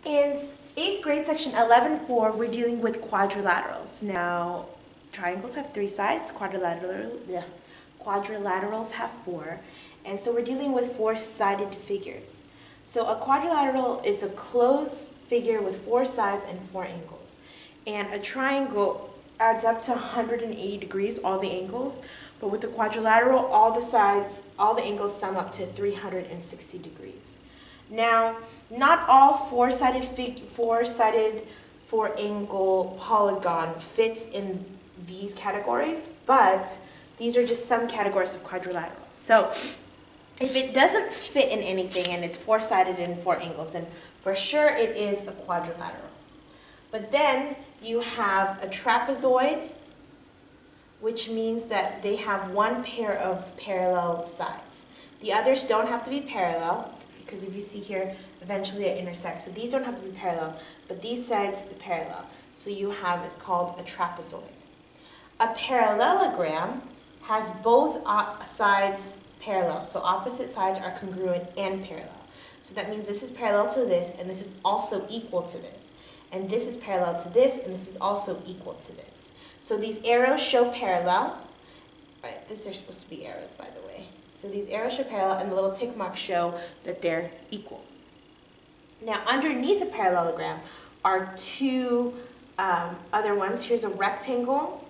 In 8th grade, section 11.4, we're dealing with quadrilaterals. Now, triangles have 3 sides, quadrilaterals have 4, and so we're dealing with 4-sided figures. So a quadrilateral is a closed figure with 4 sides and 4 angles. And a triangle adds up to 180 degrees, all the angles, but with the quadrilateral, all the sides, all the angles sum up to 360 degrees. Now, not all four-sided 4-angle polygon fits in these categories, but these are just some categories of quadrilateral. So, if it doesn't fit in anything and it's 4-sided and 4 angles, then for sure it is a quadrilateral. But then you have a trapezoid, which means that they have one pair of parallel sides. The others don't have to be parallel, because if you see here, eventually it intersects. So these don't have to be parallel, but these sides are parallel. So you have, it's called a trapezoid. A parallelogram has both sides parallel, so opposite sides are congruent and parallel. So that means this is parallel to this, and this is also equal to this. And this is parallel to this, and this is also equal to this. So these arrows show parallel. Right, these are supposed to be arrows, by the way. So these arrows show parallel, and the little tick marks show that they're equal. Now, underneath a parallelogram are 2 other ones. Here's a rectangle.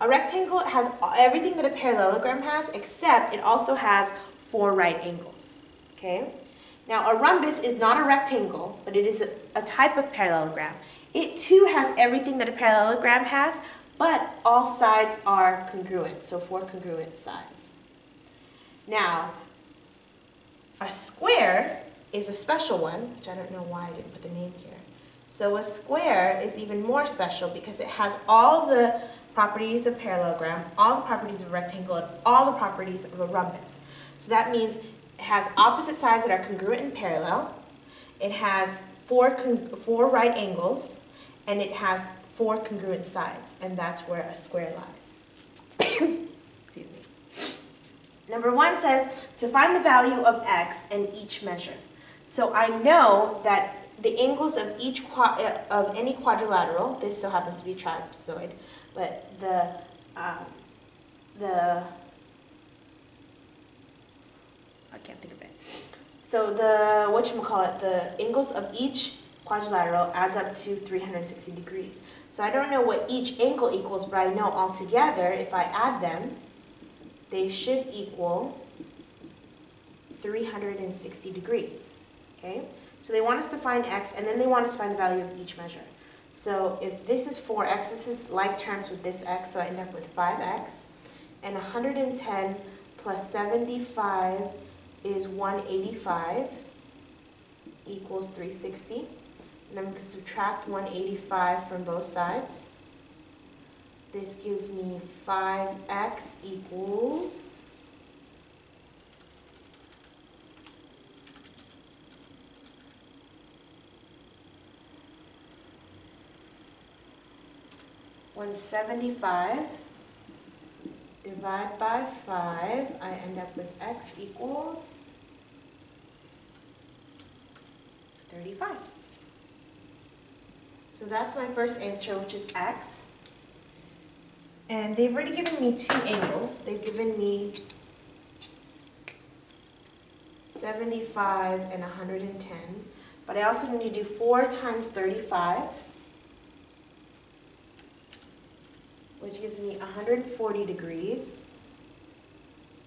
A rectangle has everything that a parallelogram has, except it also has 4 right angles. Okay? Now, a rhombus is not a rectangle, but it is a type of parallelogram. It too has everything that a parallelogram has, but all sides are congruent, so 4 congruent sides. Now, a square is a special one, which I don't know why I didn't put the name here. So a square is even more special because it has all the properties of parallelogram, all the properties of a rectangle, and all the properties of a rhombus. So that means it has opposite sides that are congruent and parallel, it has 4 right angles, and it has 4 congruent sides, and that's where a square lies. Excuse me. Number 1 says to find the value of x in each measure. So I know that the angles of any quadrilateral, this still happens to be trapezoid, but I can't think of it. So the angles of each quadrilateral adds up to 360 degrees. So I don't know what each angle equals, but I know altogether, if I add them, they should equal 360 degrees. Okay? So they want us to find x, and then they want us to find the value of each measure. So if this is 4x, this is like terms with this x, so I end up with 5x. And 110 plus 75 is 185 equals 360. And I'm going to subtract 185 from both sides. This gives me 5x equals 175 divide by 5, I end up with x equals 35. So that's my first answer, which is x. And they've already given me 2 angles. They've given me 75 and 110. But I also need to do 4 times 35, which gives me 140 degrees.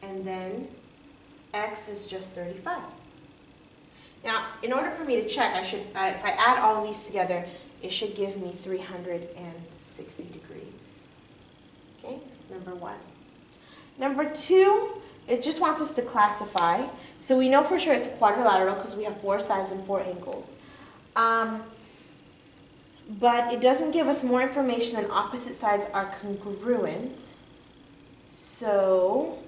And then x is just 35. Now, in order for me to check, I should, if I add all of these together, it should give me 360 degrees. Okay, that's number 1. Number 2, it just wants us to classify. So we know for sure it's a quadrilateral because we have 4 sides and 4 angles. But it doesn't give us more information than opposite sides are congruent. So,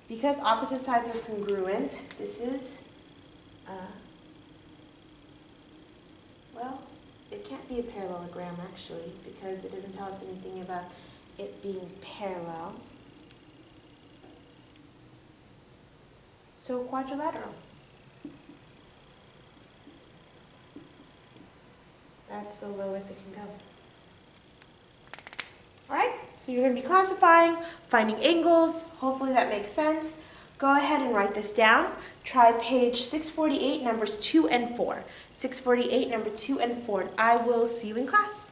because opposite sides are congruent, this is, well, it can't be a parallelogram actually, because it doesn't tell us anything about it being parallel. So quadrilateral. That's the lowest it can go. All right, so you're going to be classifying, finding angles. Hopefully that makes sense. Go ahead and write this down. Try page 648, numbers 2 and 4. 648, number 2 and 4. I will see you in class.